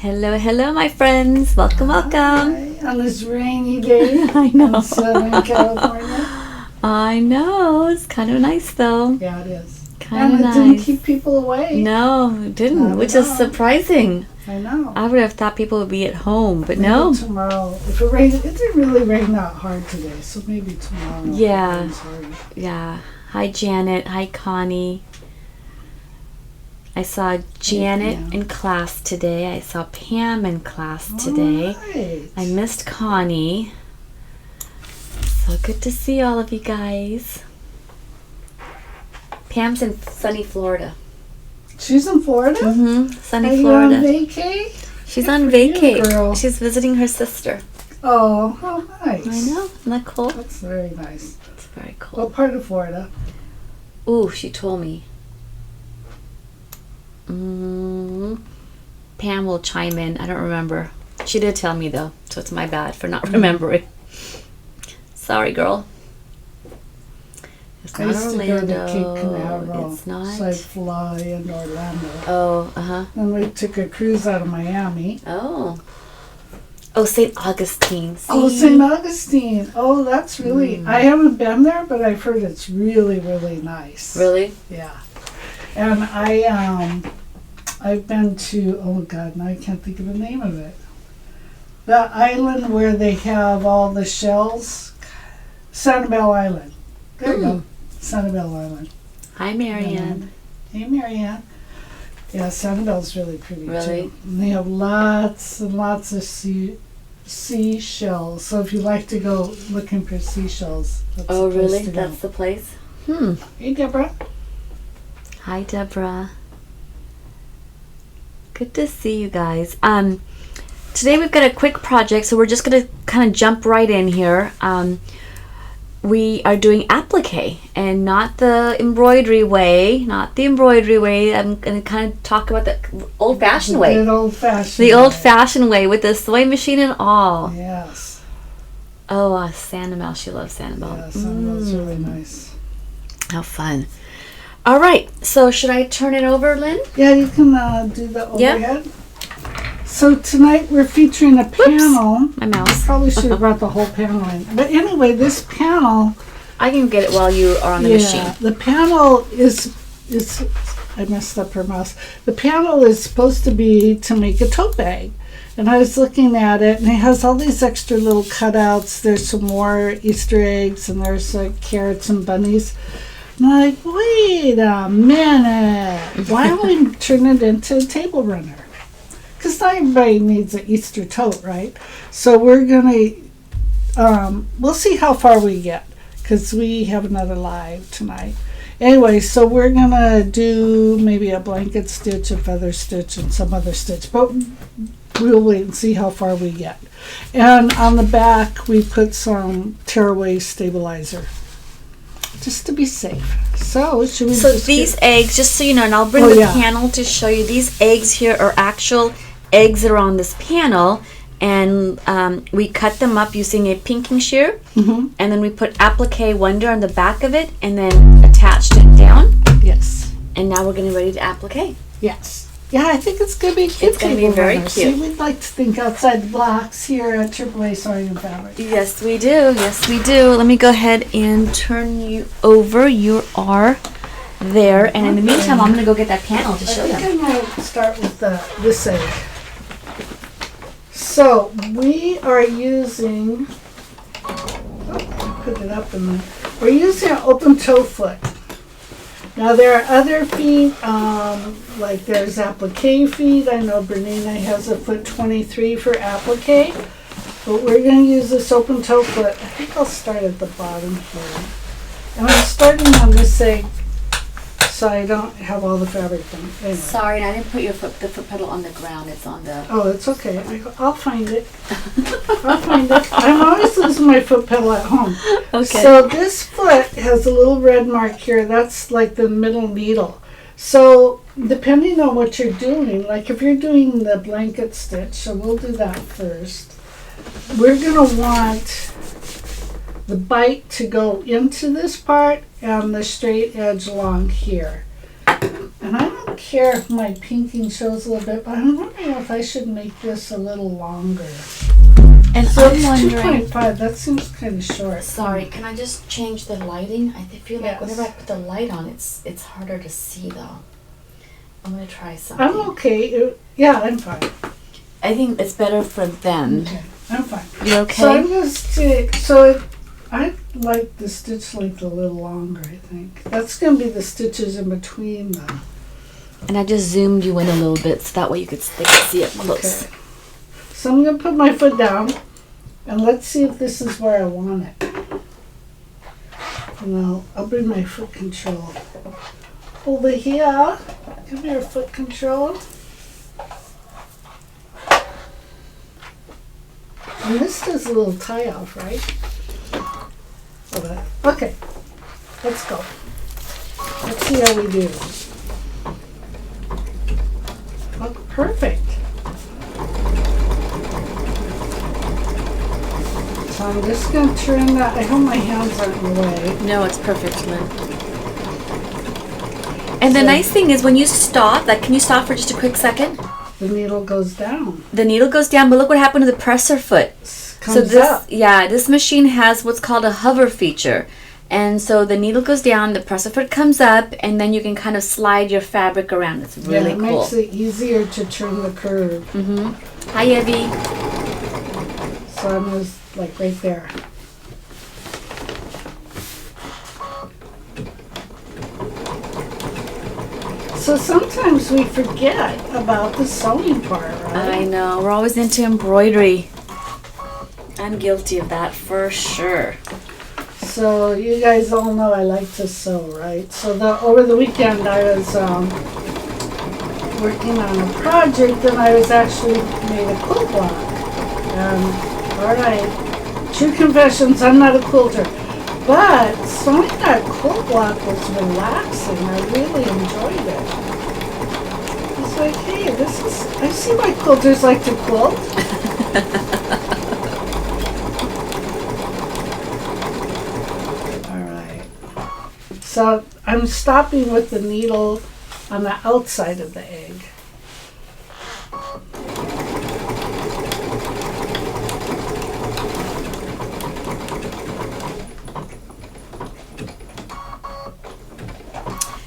Hello, hello, my friends. Welcome, welcome. Hi, on this rainy day I know. in Southern California. I know. It's kind of nice, though. Yeah, it is. Kind of and it nice. didn't keep people away. No, it didn't, Not which at is all. surprising. I know. I would have thought people would be at home, but Maybe no. tomorrow. If it rains, it didn't really rain that hard today, so maybe tomorrow. Yeah. it rains hard. Yeah. Hi, Janet. Hi, Connie. I saw Janet Yeah. in class today. I saw Pam in class today. Alright. I missed Connie. So good to see all of you guys. Pam's in sunny Florida. She's in Florida? Mm-hmm. Sunny Are Florida. you on vacay? She's Good on for you, vacay. girl. She's visiting her sister. Oh, how nice. I know. Isn't that cool? That's very nice. It's very cool. What part of Florida? Ooh, she told me. Pam will chime in. I don't remember. She did tell me though, so it's my bad for not remembering. Sorry, girl. It's I not used to go to Cape Orlando. Canaveral. It's not. So I'd fly into Orlando. Oh, uh-huh. Then we took a cruise out of Miami. Oh. Oh, St. Augustine. Oh, See? St. Augustine. Oh, that's really... I haven't been there, but I've heard it's really, really nice. Really? Yeah. And I've been to... Oh, God, now I can't think of the name of it. The island where they have all the shells. Sanibel Island. There you go. Sanibel Island. Hi, Marianne. Hey, Marianne. Yeah, Sanibel's really pretty, Really? too. And they have lots and lots of seashells. So if you like to go looking for seashells, that's Oh, the place really? to That's go. the place? Hey, Deborah. Hi, Deborah. Good to see you guys. Today we've got a quick project, so we're just going to kind of jump right in here. We are doing applique, and not the embroidery way. I'm going to kind of talk about the old-fashioned way. Good old-fashioned The way. old-fashioned way with the sewing machine and all. Yes. Oh, Sanibel. She loves Sanibel. Yeah, Sanibel's really nice. How fun. All right. So should I turn it over, Lynn? Yeah, you can do the Yeah. overhead. So tonight we're featuring a panel. My mouse. Probably should have brought the whole panel in. But anyway, this panel... I can get it while you are on the machine. The panel is I messed up her mouse. The panel is supposed to be to make a tote bag. And I was looking at it, and it has all these extra little cutouts. There's some more Easter eggs, and there's like carrots and bunnies. And I'm like, wait a minute. Why don't we turn it into a table runner? Because not everybody needs an Easter tote, right? So we're going to, we'll see how far we get, because we have another live tonight. Anyway, so we're going to do maybe a blanket stitch, a feather stitch, and some other stitch. But we'll wait and see how far we get. And on the back, we put some tearaway stabilizer, just to be safe. So, should we So just these get- eggs, just so you know, and I'll bring Oh, the yeah. panel to show you, these eggs here are actual eggs that are on this panel, and we cut them up using a pinking shear, Mhm. and then we put applique wonder on the back of it, and then attached it down, Yes. and now we're getting ready to applique. Yes. Yeah, I think it's going to be cute. It's gonna be table very runner. cute. See, we'd like to think outside the box here at AAA Sewing and Fabric. Yes, we do. Yes, we do. Let me go ahead and turn you over. You are there, and in the meantime, I'm going to go get that panel to show I them. think I might start with this egg. So we are using, put it up in there. We're using an open toe foot. Now there are other feet, like there's applique feet. I know Bernina has a foot 23 for applique, but we're going to use this open toe foot. I think I'll start at the bottom here. And I'm starting on this egg so I don't have all the fabric done. Anyway. Sorry, and I didn't put the foot pedal on the ground. It's on the... Oh, it's okay. I'll find it. I'll find it. I'm always losing my foot pedal at home. Okay. So this foot has a little red mark here. That's like the middle needle. So depending on what you're doing, like if you're doing the blanket stitch, so we'll do that first. We're going to want the bite to go into this part and the straight edge along here. And I don't think here my pinking shows a little bit, but I'm wondering if I should make this a little longer. And So I'm it's wondering. 2.5. That seems kind of short. Sorry, can I just change the lighting? I feel like Yes. whenever I put the light on, it's harder to see though. I'm gonna try something. I'm okay. Yeah, I'm fine. I think it's better for them. Okay, I'm fine. You okay? So I'm going to stick. I like the stitch length a little longer, I think. That's going to be the stitches in between them. And I just zoomed you in a little bit so that way they could see it close. Okay. So I'm going to put my foot down and let's see if this is where I want it. And I'll bring my foot control over here. Give me your foot control. And this does a little tie off, right? Okay, let's go. Let's see how we do. Oh, perfect. So I'm just going to turn that. I hope my hands aren't in the way. No, it's perfect, Lynn. And the nice thing is when you stop, can you stop for just a quick second? The needle goes down. The needle goes down, but look what happened to the presser foot. Comes up. Yeah, this machine has what's called a hover feature. And so the needle goes down, the presser foot comes up, and then you can kind of slide your fabric around. It's really it cool. makes it easier to turn the curve. Mm-hmm. Hi, Evie. So I'm just like right there. So sometimes we forget about the sewing part, right? I know. We're always into embroidery. I'm guilty of that for sure. So you guys all know I like to sew, right? So over the weekend I was working on a project and I was actually made a quilt block. All right, true confessions, I'm not a quilter. But sewing that quilt block was relaxing. I really enjoyed it. It's like, hey, I see why quilters like to quilt. All right. So I'm stopping with the needle on the outside of the egg.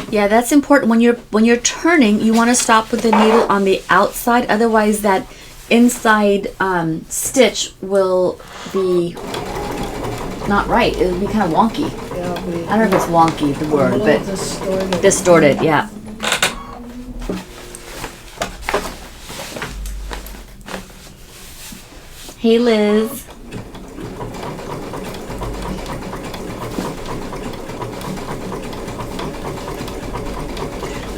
Yeah, that's important. When you're turning, you want to stop with the needle on the outside. Otherwise, that inside stitch will be not right. It'll be kind of wonky. Yeah, I don't know if it's wonky, the word, but distorted. distorted, yeah. Hey, Liz.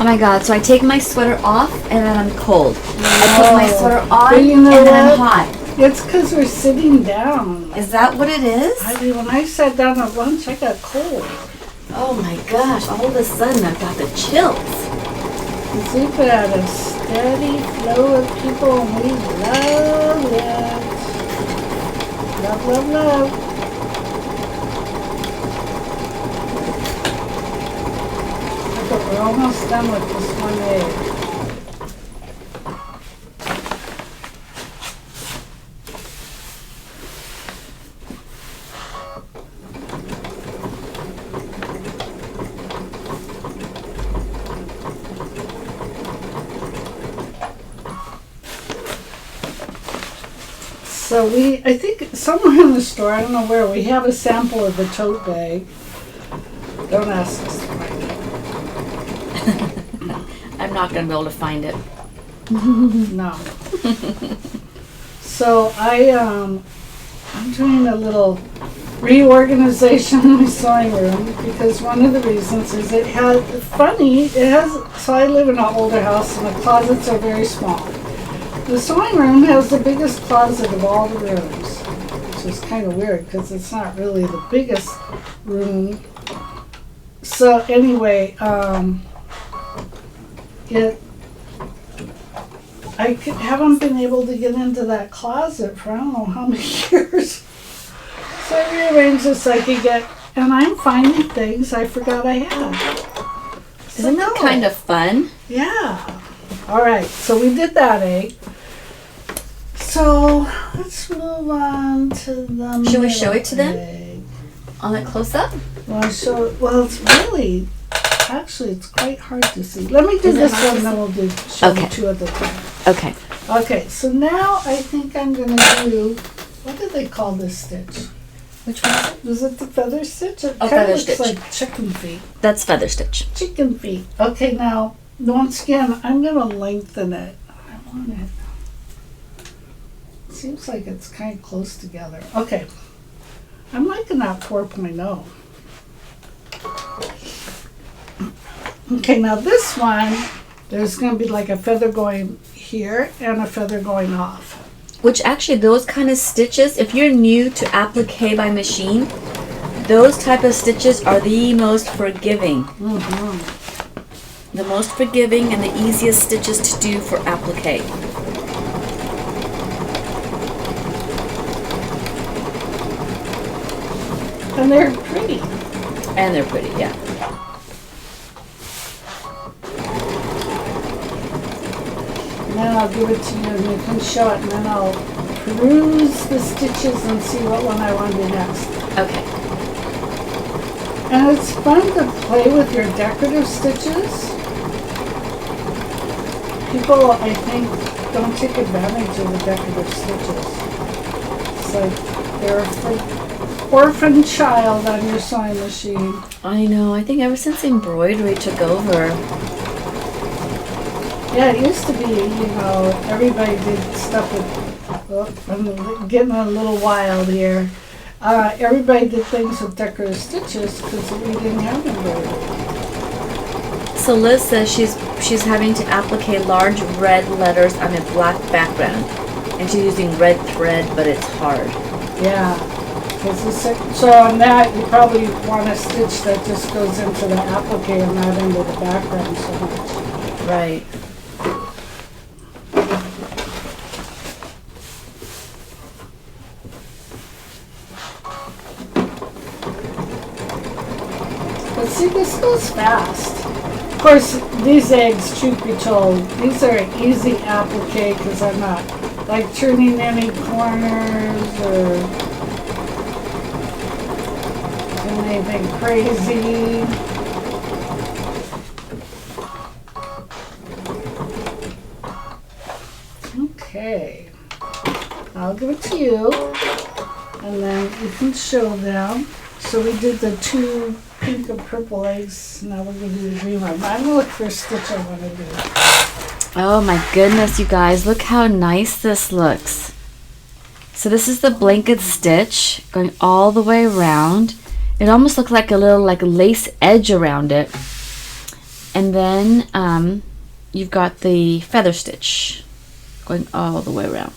Oh my god, so I take my sweater off and then I'm cold. I put my sweater on But you know and then I'm what? hot. It's because we're sitting down. Is that what it is? I mean, when I sat down at lunch, I got cold. Oh my gosh, all of a sudden I've got the chills. We've got a steady flow of people and we love it. Love, love, love. But we're almost done with this one egg. So I think somewhere in the store, I don't know where, we have a sample of the tote bag. Don't ask us to find it. I'm not going to be able to find it. No. So I'm doing a little reorganization in my sewing room because one of the reasons is so I live in an older house and the closets are very small. The sewing room has the biggest closet of all the rooms, which is kind of weird because it's not really the biggest room. So anyway, I haven't been able to get into that closet for I don't know how many years. So I rearranged this so I could get, and I'm finding things I forgot I had. Isn't that kind of fun? Yeah. All right, so we did that egg. So let's move on to the Should we show it to them? egg. On a close-up? Well, it's really, actually, it's quite hard to see. Let me do Is it this hard one, to then see? we'll do show Okay. you two at a time. Okay. Okay, so now I think I'm going to do, what do they call this stitch? Which one is it? Is it the feather stitch? It Oh, kinda feather looks stitch. like chicken feet. That's feather stitch. Chicken feet. Okay, now, once again, I'm going to lengthen it. I want it. Seems like it's kind of close together. Okay. I'm liking that 4.0. Okay, now this one, there's going to be like a feather going here and a feather going off. Which actually, those kind of stitches, if you're new to applique by machine, those type of stitches are the most forgiving. Mm-hmm. The most forgiving and the easiest stitches to do for applique. And they're pretty. And they're pretty, yeah. And then I'll give it to you and you can show it and then I'll peruse the stitches and see what one I want to do next. Okay. And it's fun to play with your decorative stitches. People, I think, don't take advantage of the decorative stitches. It's like they're for orphan child on your sewing machine. I know. I think ever since embroidery took over. Yeah, it used to be, everybody did stuff with, I'm getting a little wild here. Everybody did things with decorative stitches because we didn't have embroidery. So Liz says she's having to applique large red letters on a black background. And she's using red thread, but it's hard. Yeah. So on that, you probably want a stitch that just goes into the applique and not into the background so much. Right. But see, this goes fast. Of course, these eggs, truth be told, these are an easy applique because I'm not like turning any corners or doing anything crazy. Okay, I'll give it to you, and then you can show them. So we did the two pink and purple eggs. Now we're going to do the green one. I'm going to look for a stitch I want to do. Oh my goodness, you guys. Look how nice this looks. So this is the blanket stitch going all the way around. It almost looks like a little lace edge around it. And then you've got the feather stitch going all the way around.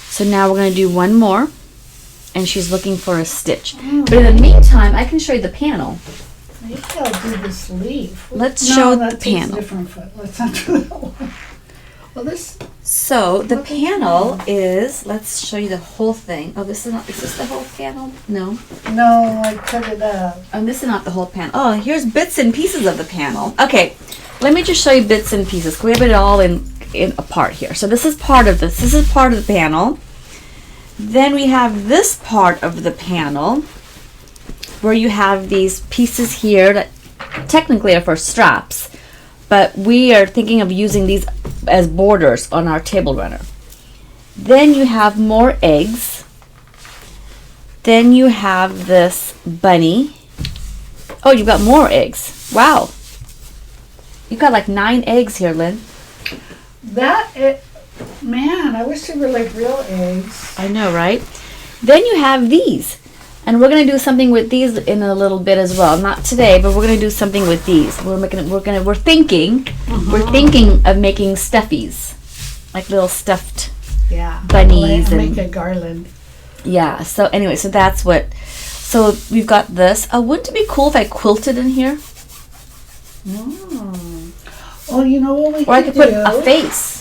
So now we're going to do one more. And she's looking for a stitch. But in the meantime, I can show you the panel. Maybe I'll do this leaf. Let's show the takes panel. A different foot. Let's not do that one. Well, this. So the panel is, let's show you the whole thing. Oh, is this the whole panel? No. No, I cut it up. Oh, this is not the whole panel. Oh, here's bits and pieces of the panel. Okay, let me just show you bits and pieces. We have it all in apart here. So this is part of this. This is part of the panel. Then we have this part of the panel where you have these pieces here that technically are for straps, but we are thinking of using these as borders on our table runner. Then you have more eggs. Then you have this bunny. Oh, you've got more eggs. Wow. You've got like 9 eggs here, Lynn. Man, I wish they were like real eggs. I know, right? Then you have these. And we're going to do something with these in a little bit as well. Not today, but we're going to do something with these. We're thinking of making stuffies. Like little stuffed bunnies and and make a garland. Yeah. So anyway, so that's what. So we've got this. Wouldn't it be cool if I quilted in here? Oh, you know what we Or I could put a face.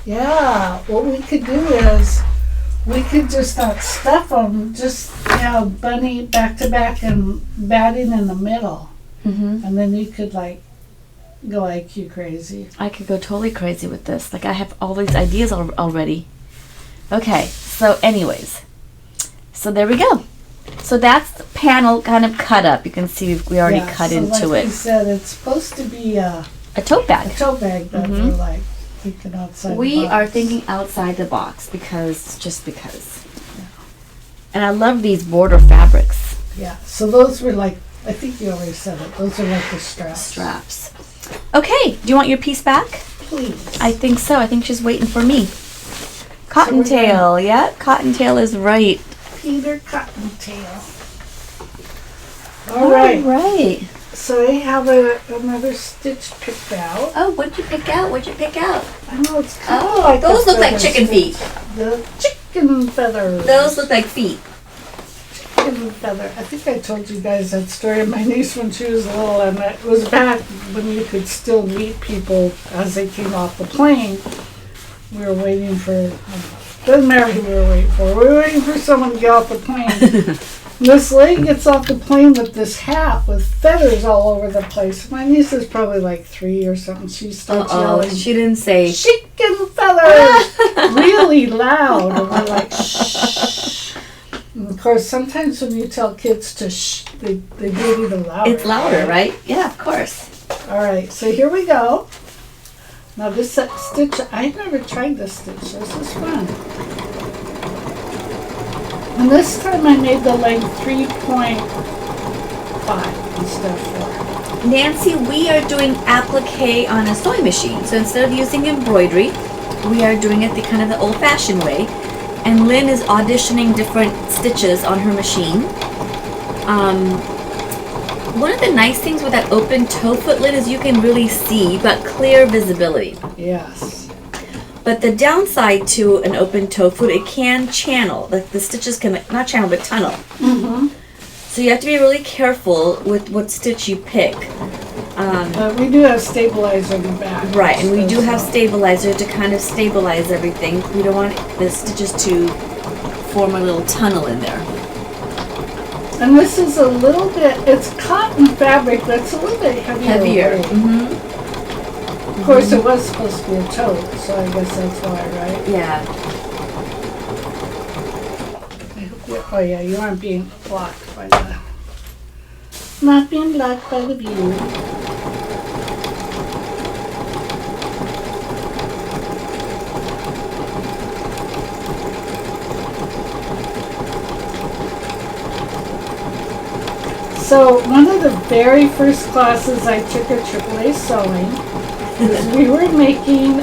Yeah, what we could do is we could just not stuff them, just bunny back to back and batting in the middle, and then you could go IQ crazy. I could go totally crazy with this. Like I have all these ideas already. Okay, so anyways. So there we go. So that's the panel kind of cut up. You can see we already cut so into like it. You said it's supposed to be a tote bag. tote bag that we're like thinking outside We the box. are thinking outside the box just because. And I love these border fabrics. Yeah, so those were like, I think you already said it, those are like the straps. Okay, do you want your piece back? Please. I think so. I think she's waiting for me. Cottontail, yeah, Cottontail is right. Peter Cottontail. All right. So I have another stitch picked out. Oh, what'd you pick out? I know it's kind of like those look like chicken stitch. feet. The chicken feathers. Those look like feet. Chicken feather. I think I told you guys that story of my niece when she was little, and it was back when you could still meet people as they came off the plane. We were waiting for, doesn't matter who we were waiting for. We were waiting for someone to get off the plane. This lady gets off the plane with this hat with feathers all over the place. My niece is probably like 3 or something. She starts yelling. She didn't say Chicken feathers! Really loud. And we're like, shh. And of course, sometimes when you tell kids to shh, they do it even louder. it's louder, right? Yeah, of course. All right, so here we go. Now this stitch, I've never tried this stitch. This is fun. And this time I made the length 3.5 instead of 4. Nancy, we are doing applique on a sewing machine. So instead of using embroidery, we are doing it the kind of the old-fashioned way. And Lynn is auditioning different stitches on her machine. One of the nice things with that open toe foot, Lynn, is you can really see, but clear visibility. Yes. But the downside to an open toe foot, it can channel. Like the stitches can, not channel, but tunnel. Mm-hmm. So you have to be really careful with what stitch you pick. We do have stabilizer in the back. Right, and we do have stabilizer to kind of stabilize everything. We don't want the stitches to form a little tunnel in there. And this is a little bit, it's cotton fabric, but it's a little bit heavier. Mm-hmm. Of course, it was supposed to be a tote, so I guess that's why, right? Yeah. Oh yeah, you aren't being blocked by the... Not being blocked by the view. So one of the very first classes I took at AAA Sewing was we were making a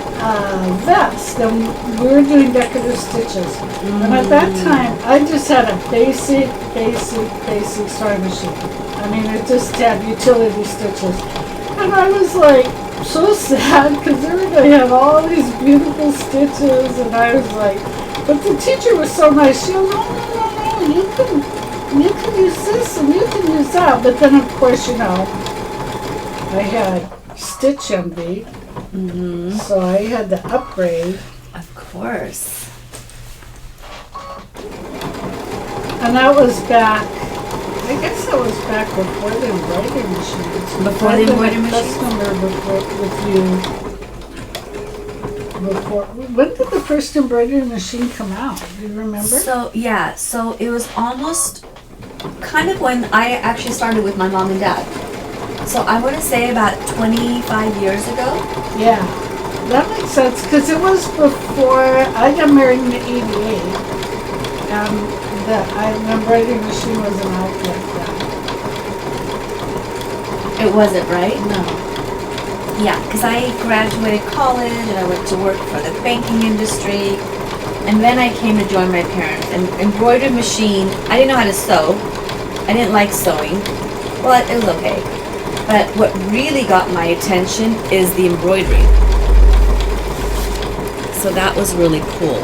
vest, and we were doing decorative stitches. And at that time, I just had a basic sewing machine. I mean, it just had utility stitches. And I was like so sad because they were going to have all these beautiful stitches, and I was like, but the teacher was so nice. She goes, oh, no, you can use this and you can use that. But then, of course, you know, I had stitch envy. Mm-hmm. So I had to upgrade. Of course. And that was back, I guess that was back before the embroidery machines. Before the embroidery machines? When did the first embroidery machine come out? Do you remember? So it was almost kind of when I actually started with my mom and dad. So I want to say about 25 years ago. Yeah, that makes sense because it was before I got married in '88, and the embroidery machine wasn't out yet then. It wasn't, right? No. Yeah, because I graduated college and I went to work for the banking industry, and then I came to join my parents. And embroidery machine, I didn't know how to sew. I didn't like sewing. Well, it was okay. But what really got my attention is the embroidery. So that was really cool.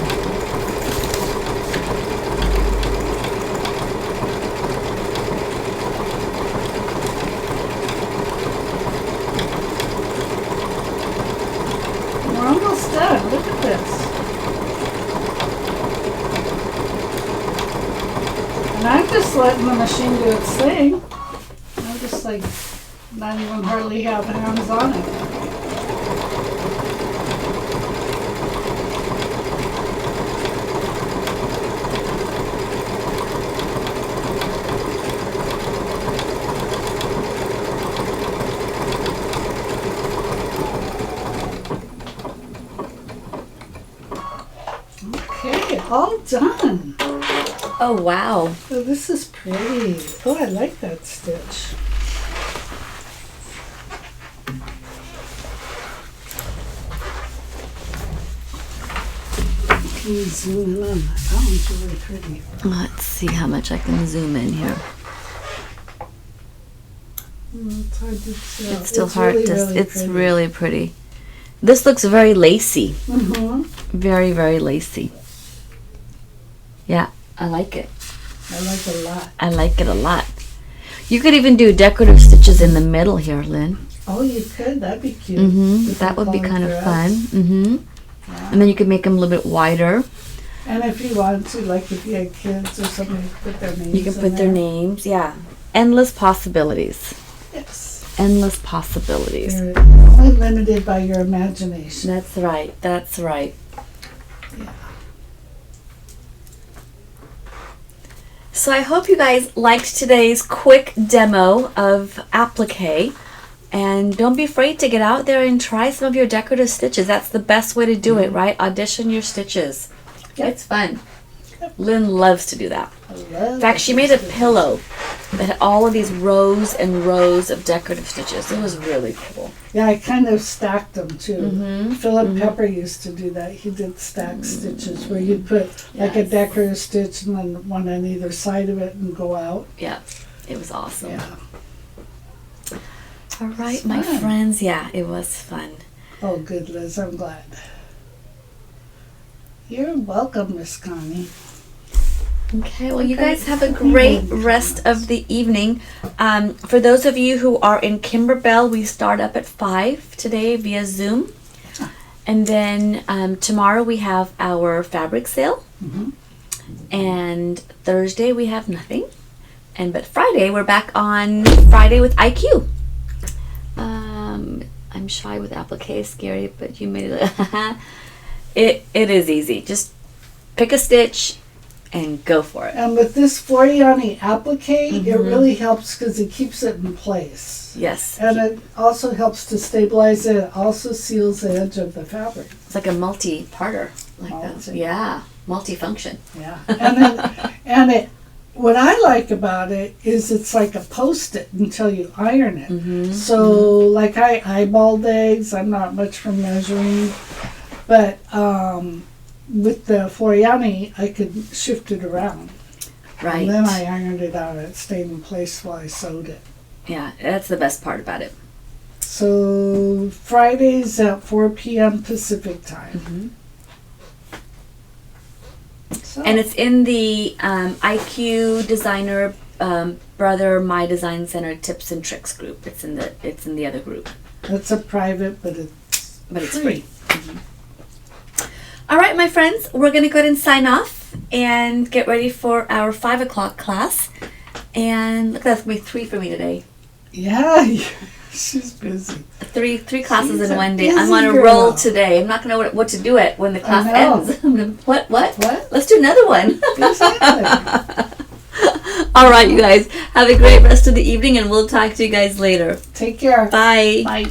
We're almost done. Look at this. And I'm just letting the machine do its thing. I'm just like not even hardly have hands on it. all done. Oh, wow. Oh, this is pretty. Oh, I like that stitch. Can you zoom in on that? That one's really pretty. Let's see how much I can zoom in here. It's hard to tell. It's still hard really, to. really It's pretty. really pretty. This looks very lacy. Mm-hmm. Very, very lacy. Yeah, I like it. I like it a lot. I like it a lot. You could even do decorative stitches in the middle here, Lynn. Oh, you could. That'd be cute. That would be kind of fun. Yeah. And then you could make them a little bit wider. And if you wanted to, like if you had kids or something, you could put their names. You can put their names. Yeah. Endless possibilities. Yes. Endless possibilities. You're only limited by your imagination. That's right. That's right. Yeah. So I hope you guys liked today's quick demo of applique. And don't be afraid to get out there and try some of your decorative stitches. That's the best way to do it, right? Audition your stitches. Yep. It's fun. Yep. Lynn loves to do that. I love In fact, she made a pillow that had all of these rows and rows of decorative stitches. It was really cool. Yeah, I kind of stacked them too. Mm-hmm. Philip Pepper used to do that. He did stacked stitches where you'd put like a Yes. decorative stitch and then one on either side of it and go out. Yeah, it was awesome. Yeah. All right, It's my fun. friends. Yeah, it was fun. Oh, good, Liz. I'm glad. You're welcome, Miss Connie. Okay, well, you guys have a great rest of the evening. For those of you who are in Kimberbell, we start up at 5 today via Zoom. And then tomorrow we have our fabric sale. Mhm. And Thursday we have nothing. But Friday, we're back on Friday with IQ. I'm shy with applique, scary, but you made it. It is easy. Just pick a stitch and go for it. And with this Floriani applique, it really helps because it keeps it in place. Yes. And it also helps to stabilize it. It also seals the edge of the fabric. It's like a multi-parter. Like that. Multi. Yeah. Multi-function. Yeah. And it what I like about it is it's like a post-it until you iron it. So like I eyeballed eggs. I'm not much for measuring. But with the Floriani, I could shift it around. Right. And then I ironed it out. It stayed in place while I sewed it. Yeah, that's the best part about it. So Fridays at 4 p.m. Pacific time. So, And it's in the IQ Designer Brother My Design Center Tips and Tricks group. It's in the other group, it's a private, but it's free. All right, my friends, we're gonna go ahead and sign off and get ready for our 5 o'clock class. And look, that's gonna be 3 for me today. Yeah, she's busy. Three classes She's in a one day. I'm busy on a girl. roll today. I'm not gonna know what to do it when the class know. ends. I'm gonna, what? What? Let's do another one. Exactly. All right, you guys. Have a great rest of the evening, and we'll talk to you guys later. Take care. Bye. Bye.